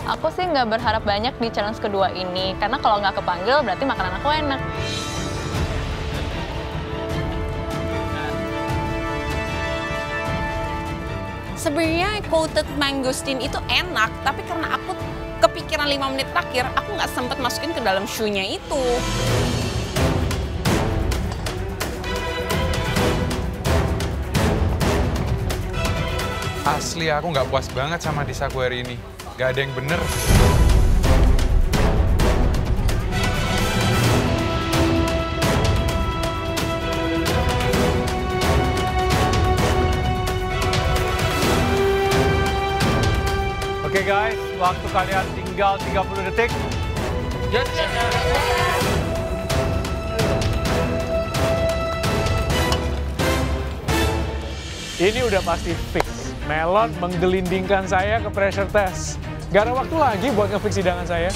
Aku sih nggak berharap banyak di challenge kedua ini, karena kalau nggak kepanggil berarti makanan aku enak. Sebenarnya coated mangosteen itu enak, tapi karena aku kepikiran 5 menit terakhir, aku nggak sempet masukin ke dalam shoe-nya itu. Asli aku nggak puas banget sama disaku hari ini. Gak ada yang bener. Oke guys, waktu kalian tinggal 30 detik. Ini udah pasti fix. Melon menggelindingkan saya ke pressure test. Gak ada waktu lagi buat nge-fix hidangan saya.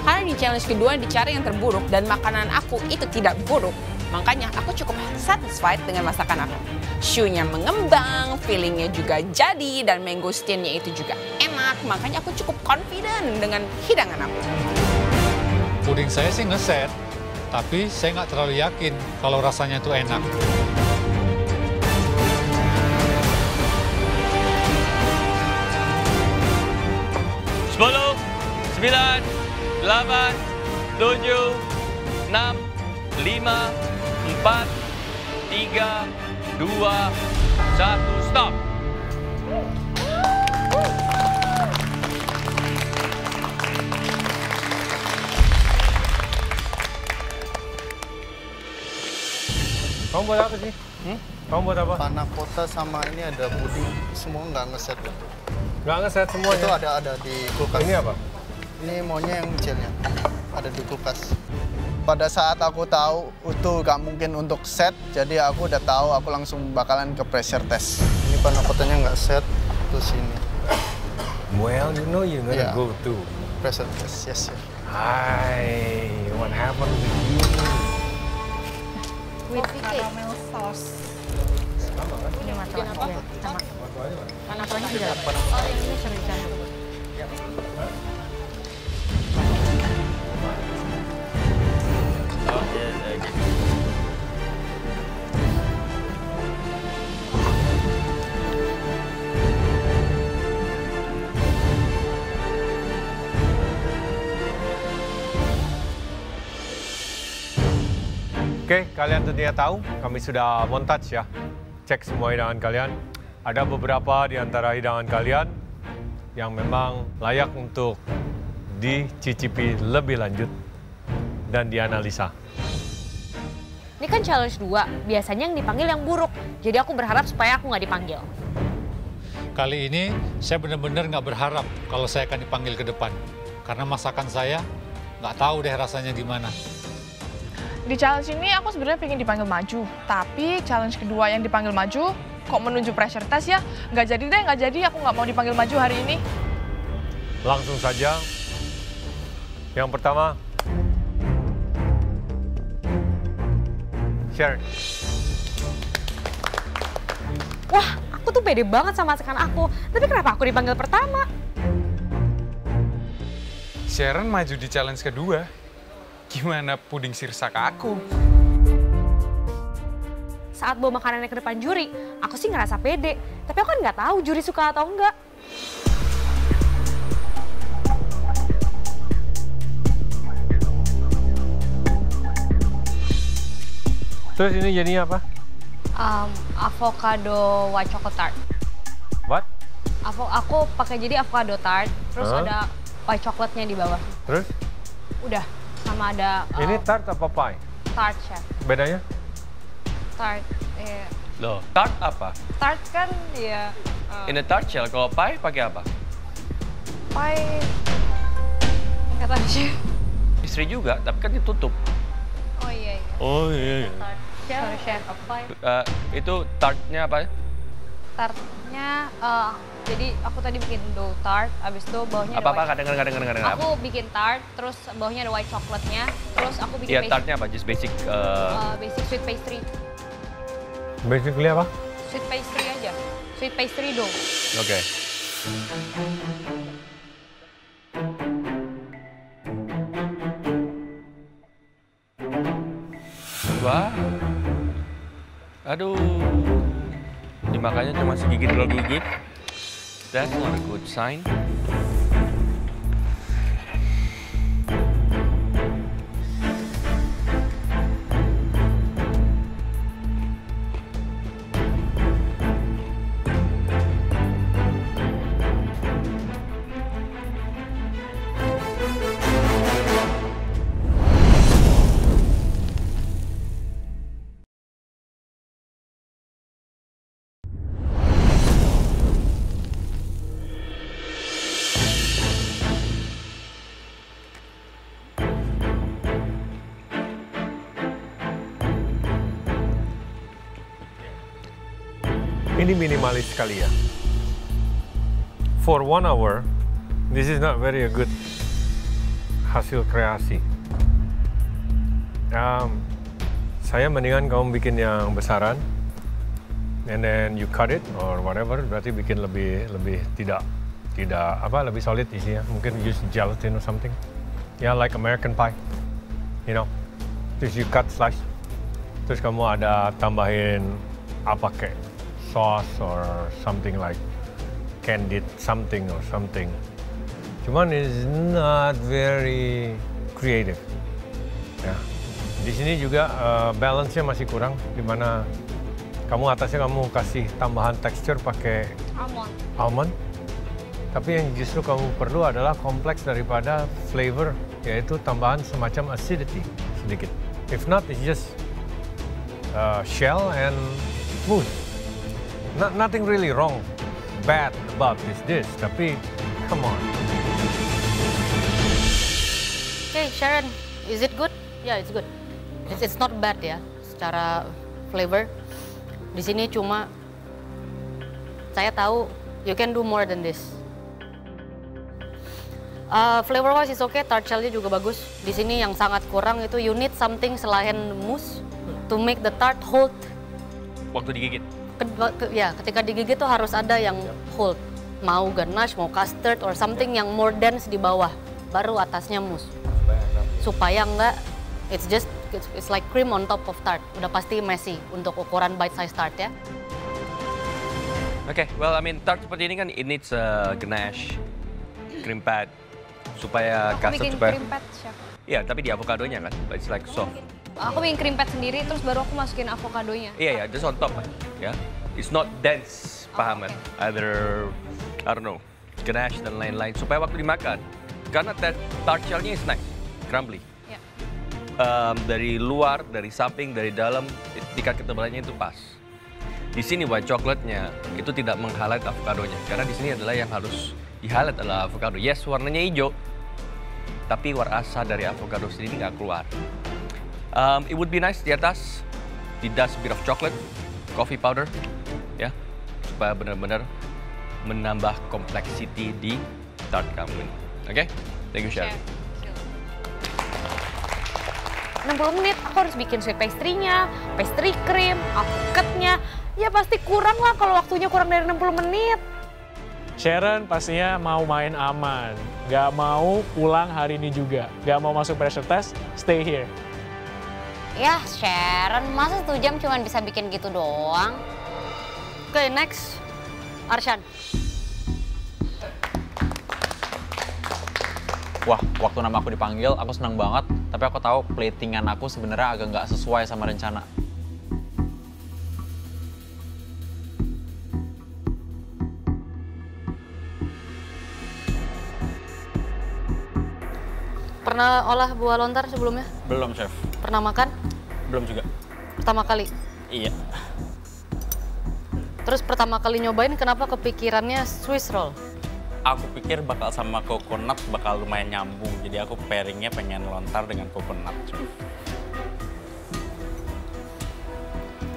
Karena di challenge kedua dicari yang terburuk dan makanan aku itu tidak buruk, makanya aku cukup satisfied dengan masakan aku. Shoe-nya mengembang, feelingnya juga jadi, dan mangosteen-nya itu juga enak, makanya aku cukup confident dengan hidangan aku. Puding saya sih ngeset, tapi saya nggak terlalu yakin kalau rasanya itu enak. Sepuluh, 9, 8, 7, 6, 5, 4, 3, 2, 1, stop. Kamu buat apa sih? Kamu buat apa? Panna cotta sama ini ada puding, semua nggak ngeset. Nggak ngeset semuanya? Itu ada di kulkas. Ini apa? Ini maunya yang gelnya, ada di kulkas. Pada saat aku tahu itu nggak mungkin untuk set, jadi aku udah tahu aku langsung bakalan ke pressure test. Ini panna cottanya nggak set, terus ini. Well, you know you're gonna go to pressure test, yes sir. Hi, what happened with you? With caramel sauce. Ini masalah apa? Sama. Panah-panahnya di dalam. Oh, ini cerica. Oke, kalian tentunya tahu, kami sudah montage ya. Cek semua hidangan kalian. Ada beberapa di antara hidangan kalian yang memang layak untuk dicicipi lebih lanjut dan dianalisa. Ini kan challenge 2, biasanya yang dipanggil yang buruk. Jadi aku berharap supaya aku nggak dipanggil. Kali ini saya benar-benar nggak berharap kalau saya akan dipanggil ke depan. Karena masakan saya nggak tahu deh rasanya gimana. Di challenge ini aku sebenarnya pengen dipanggil maju, tapi challenge kedua yang dipanggil maju kok menuju pressure test ya? Nggak jadi deh, nggak jadi. Aku nggak mau dipanggil maju hari ini. Langsung saja. Yang pertama, Sharon. Wah, aku tuh pede banget sama masakan aku. Tapi kenapa aku dipanggil pertama? Sharon maju di challenge kedua. Gimana puding sirsak aku? Saat bawa makanannya ke depan juri, aku sih ngerasa pede. Tapi aku kan nggak tahu juri suka atau enggak. Terus ini jadinya apa? Avocado white chocolate tart. What? Aku pakai jadi avocado tart, terus ada white chocolate-nya di bawah. Terus? Udah, sama ada... Ini tart apa pie? Tart, chef. Bedanya? Tart, Loh, tart apa? Tart kan ya... In a tart shell, kalau pie pakai apa? Pie... Nggak tahu, chef. Istri juga, tapi kan ditutup. Oh iya, iya. Oh iya. Tart. Sorry, chef. Pie. Itu tartnya apa? Tartnya, jadi aku tadi bikin dough tart, abis itu bawahnya ada Apa-apa, kadang-kadang. Aku bikin tart, terus bawahnya ada white chocolate-nya, terus aku bikin Iya, tartnya apa? Just basic... basic sweet pastry. Basically apa? Sweet pastry aja, sweet pastry dough. Oke. Wah. Aduh. Dimakannya cuma segigit 2 gigi. That's not a good sign. Ini minimalis sekali ya. For 1 hour, this is not very good hasil kreasi. Saya mendingan kamu bikin yang besaran, and then you cut it or whatever. Berarti bikin lebih tidak lebih solid isinya. Mungkin use gelatin or something. Yeah, like American pie, you know. Terus you cut slice. Terus kamu ada tambahin apa kayak sauce or something like candied something or something. Cuman it's not very creative. Ya. Di sini juga balance-nya masih kurang, di mana kamu atasnya kamu kasih tambahan tekstur pakai almond. Tapi yang justru kamu perlu adalah kompleks daripada flavor, yaitu tambahan semacam acidity sedikit. If not, it's just shell and mousse. Nothing really wrong, bad about this dish, tapi come on. Okay, Sharon, is it good? Yeah, it's good. It's not bad ya, secara flavor. Di sini cuma saya tahu you can do more than this. Flavor wise is okay, tart shell-nya juga bagus. Di sini yang sangat kurang itu you need something selain mousse to make the tart hold. Waktu digigit. Ya, ketika digigit tuh harus ada yang hold. Mau ganache, mau custard, or something yang more dense di bawah. Baru atasnya mousse. Supaya enggak, it's like cream on top of tart. Udah pasti messy untuk ukuran bite size tart ya. Okay, well, I mean, tart seperti ini kan it needs ganache, cream pad, supaya custard supaya. Cream pad, chef. Iya, tapi di avokadonya kan, it's like soft. Aku bikin cream pad sendiri, terus baru aku masukin avokadonya. Iya, just on top, ya. It's not dense, paham kan? Either, I don't know, ganache dan lain-lain. Supaya waktu dimakan, karena tart shell-nya is nice, crumbly. Yeah. Dari luar, dari samping, dari dalam, tingkat ketebalannya itu pas. Di sini white chocolate-nya itu tidak meng-highlight avokadonya, karena di sini adalah yang harus di-highlight adalah avocado. Yes, warnanya hijau, tapi rasa dari avocado sendiri nggak keluar. It would be nice di atas, di dust bit of chocolate, coffee powder, ya, supaya benar-benar menambah complexity di tart kamu ini. Oke? Thank you, Sharon. 60 menit, aku harus bikin sweet pastry-nya, pastry cream, avocado-nya. Ya pasti kurang lah kalau waktunya kurang dari 60 menit. Sharon pastinya mau main aman, nggak mau pulang hari ini juga, nggak mau masuk pressure test, stay here. Ya Sharon, masa 1 jam cuma bisa bikin gitu doang? Oke, next, Arshan. Wah, waktu nama aku dipanggil, aku senang banget. Tapi aku tahu platingan aku sebenarnya agak nggak sesuai sama rencana. Pernah olah buah lontar sebelumnya? Belum, Chef. Pernah makan? Belum juga. Pertama kali? Iya. Terus pertama kali nyobain kenapa kepikirannya Swiss roll? Aku pikir bakal sama coconut bakal lumayan nyambung. Jadi aku pairingnya pengen lontar dengan coconut.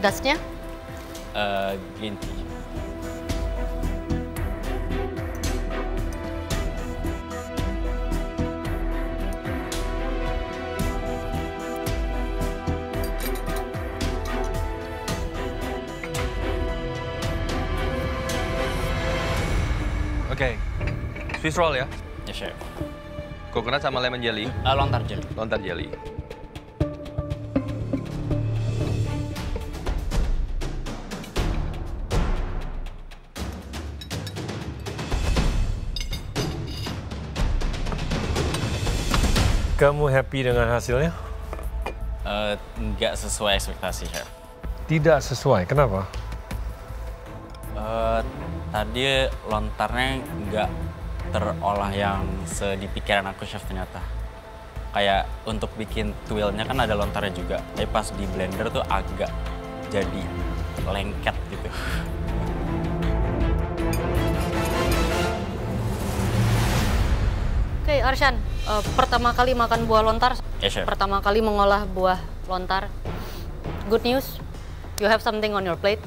Dustnya? Green tea. Oke, Swiss roll ya. Ya, chef. Coconut sama lemon jelly? Lontar jelly. Lontar jelly. Kamu happy dengan hasilnya? Nggak sesuai ekspektasi, chef. Tidak sesuai, kenapa? Tadi lontarnya nggak terolah yang di pikiran aku, chef, ternyata. Kayak untuk bikin twillnya kan ada lontarnya juga, tapi pas di blender tuh agak jadi lengket gitu. Oke, Arshan, pertama kali makan buah lontar, Chef. pertama kali mengolah buah lontar. Good news, you have something on your plate.